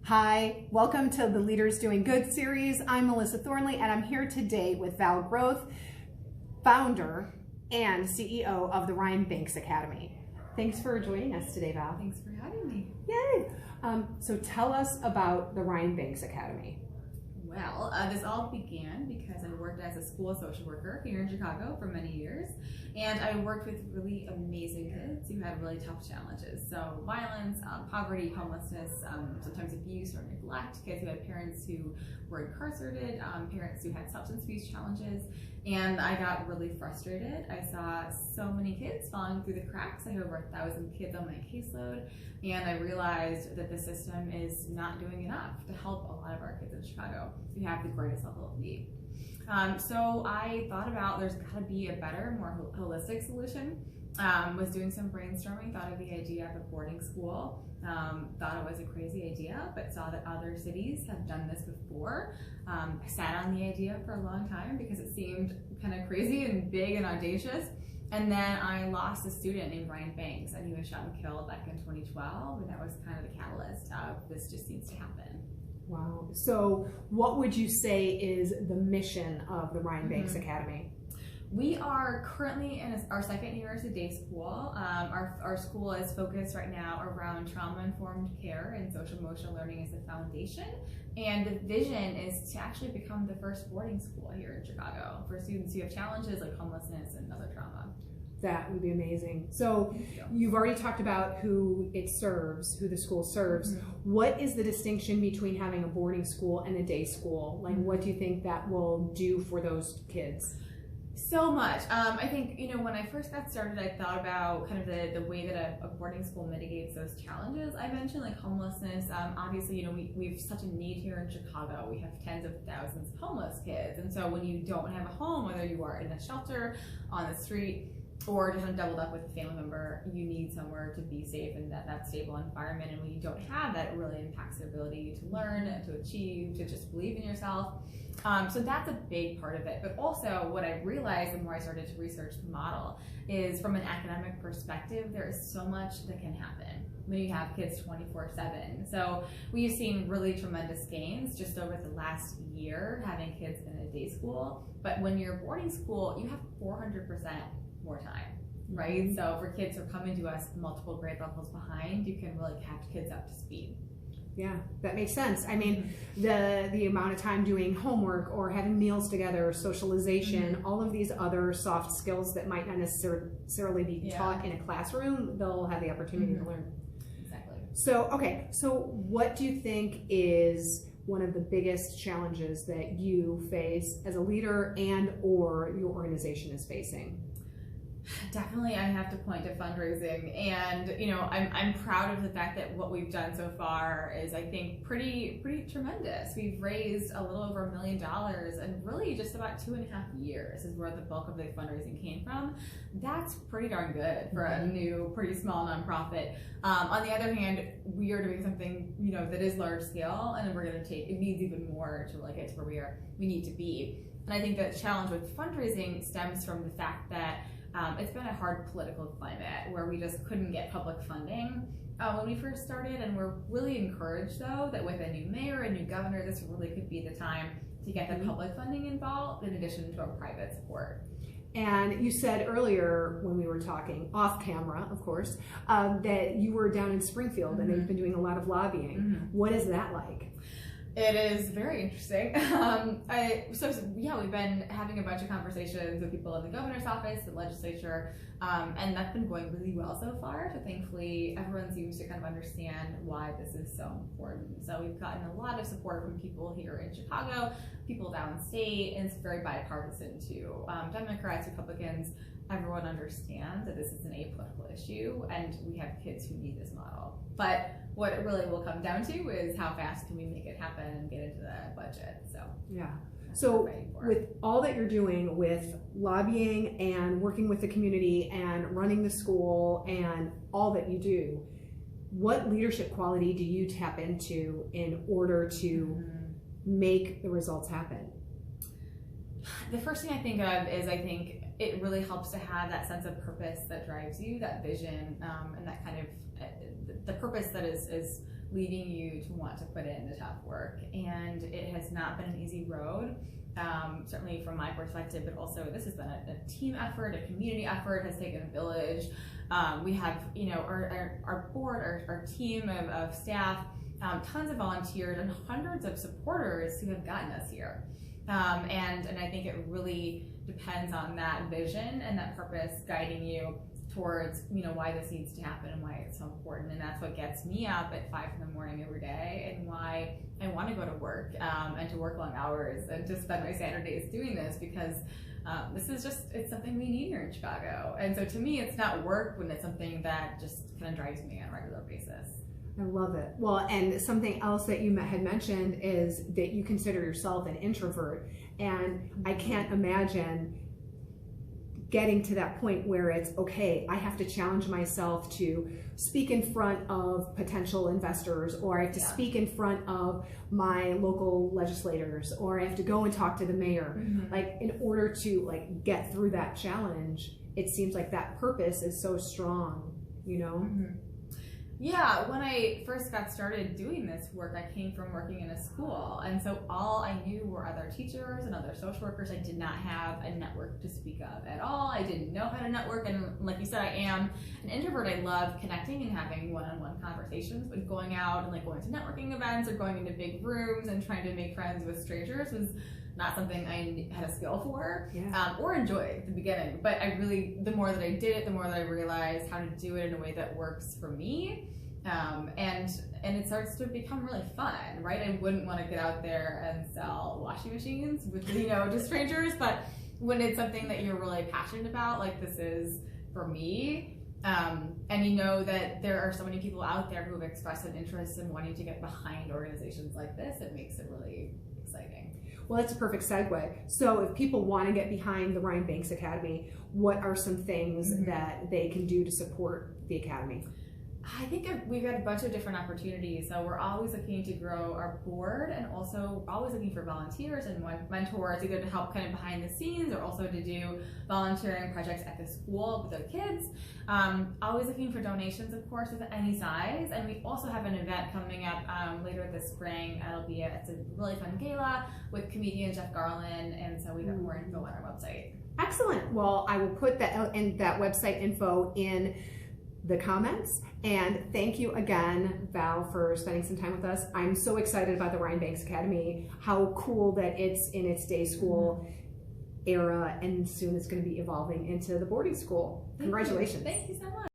Hi, welcome to the Leaders Doing Good series. I'm Melissa Thornley, and I'm here today with Val Groth, founder and CEO of the Ryan Banks Academy. Thanks for joining us today, Val. Thanks for having me. Yay! So tell us about the Ryan Banks Academy. Well, this all began because I worked as a school social worker here in Chicago for many years, and I worked with really amazing kids who had really tough challenges. So violence, poverty, homelessness, sometimes abuse or neglect, kids who had parents who were incarcerated, parents who had substance abuse challenges, and I got really frustrated. I saw so many kids falling through the cracks. I had over 1,000 kids on my caseload, and I realized that the system is not doing enough to help a lot of our kids in Chicago who have the greatest level of need. So I thought about there's got to be a better, more holistic solution. Was doing some brainstorming, thought of the idea of a boarding school, thought it was a crazy idea, but saw that other cities have done this before. I sat on the idea for a long time because it seemed kind of crazy and big and audacious. And then I lost a student named Ryan Banks, and he was shot and killed back in 2012, and that was kind of the catalyst of this just needs to happen. Wow. So what would you say is the mission of the Ryan Banks Academy? We are currently in our second year as a day school. Our school is focused right now around trauma-informed care and social-emotional learning as the foundation. And the vision is to actually become the first boarding school here in Chicago for students who have challenges like homelessness and other trauma. That would be amazing. So you've already talked about who it serves, who the school serves. What is the distinction between having a boarding school and a day school? Like, what do you think that will do for those kids? So much. I think, when I first got started, I thought about kind of the way that a boarding school mitigates those challenges. I mentioned like homelessness. Obviously, we have such a need here in Chicago. We have tens of thousands of homeless kids. And so when you don't have a home, whether you are in a shelter, on the street, or just doubled up with a family member, you need somewhere to be safe in that stable environment. And when you don't have that, it really impacts their ability to learn, to achieve, to just believe in yourself. So that's a big part of it. But also what I realized the more I started to research the model is from an academic perspective, there is so much that can happen when you have kids 24/7. So we've seen really tremendous gains just over the last year having kids in a day school. But when you're boarding school, you have 400% more time, right? So for kids who are coming to us multiple grade levels behind, you can really catch kids up to speed. Yeah, that makes sense. I mean, the amount of time doing homework or having meals together, socialization, all of these other soft skills that might not necessarily be taught in a classroom, they'll have the opportunity to learn. Exactly. So, okay, so what do you think is one of the biggest challenges that you face as a leader and or your organization is facing? Definitely, I have to point to fundraising, and I'm proud of the fact that what we've done so far is, I think, pretty tremendous. We've raised a little over $1 million, and really just about 2.5 years is where the bulk of the fundraising came from. That's pretty darn good for a new, pretty small nonprofit. On the other hand, we are doing something that is large scale, and we're going to it needs even more to really get to where we need to be. And I think the challenge with fundraising stems from the fact that it's been a hard political climate where we just couldn't get public funding when we first started, and we're really encouraged though that with a new mayor, a new governor, this really could be the time to get the public funding involved in addition to our private support. And you said earlier when we were talking, off camera of course, that you were down in Springfield and they've been doing a lot of lobbying. What is that like? It is very interesting. We've been having a bunch of conversations with people in the governor's office, the legislature, and that's been going really well so far. So thankfully, everyone seems to kind of understand why this is so important. So we've gotten a lot of support from people here in Chicago, people downstate, and it's very bipartisan too. Democrats, Republicans, everyone understands that this is an apolitical issue, and we have kids who need this model. But what it really will come down to is how fast can we make it happen and get into the budget. So yeah. So with all that you're doing with lobbying and working with the community and running the school and all that you do, what leadership quality do you tap into in order to make the results happen? The first thing I think of is it really helps to have that sense of purpose that drives you, that vision, and that kind of the purpose that is leading you to want to put in the tough work. And it has not been an easy road. Certainly from my perspective, but also this has been a team effort, a community effort, has taken a village. We have, our board, our team of staff, tons of volunteers and hundreds of supporters who have gotten us here. And I think it really depends on that vision and that purpose guiding you towards, why this needs to happen and why it's so important. And that's what gets me up at 5 a.m. every day, and why I want to go to work, and to work long hours and to spend my Saturdays doing this, because this is it's something we need here in Chicago. And so to me, it's not work when it's something that just kind of drives me on a regular basis. I love it. Well, and something else that you had mentioned is that you consider yourself an introvert, and I can't imagine getting to that point where it's, okay, I have to challenge myself to speak in front of potential investors, or I have to speak in front of my local legislators, or I have to go and talk to the mayor. Like, in order to get through that challenge, it seems like that purpose is so strong, Yeah, when I first got started doing this work, I came from working in a school, and so all I knew were other teachers and other social workers. I did not have a network to speak of at all. I didn't know how to network, and like you said, I am an introvert. I love connecting and having one-on-one conversations, but going out and going to networking events or going into big rooms and trying to make friends with strangers was not something I had a skill for, or enjoyed at the beginning. But the more that I did it, the more that I realized how to do it in a way that works for me. And it starts to become really fun, right? I wouldn't want to get out there and sell washing machines with, to strangers, but when it's something that you're really passionate about, like this is for me, and that there are so many people out there who have expressed an interest in wanting to get behind organizations like this, it makes it really exciting. Well, that's a perfect segue. So if people want to get behind the Ryan Banks Academy, what are some things that they can do to support the Academy? I think we've got a bunch of different opportunities. So we're always looking to grow our board, and also always looking for volunteers and mentors, either to help kind of behind the scenes or also to do volunteering projects at the school with the kids. Always looking for donations, of course, of any size. And we also have an event coming up later this spring. It's a really fun gala with comedian Jeff Garland, and so we have more info on our website. Excellent. Well, I will put that website info in the comments. And thank you again, Val, for spending some time with us. I'm so excited about the Ryan Banks Academy, how cool that it's in its day school era, and soon it's going to be evolving into the boarding school. Congratulations. Thank you so much.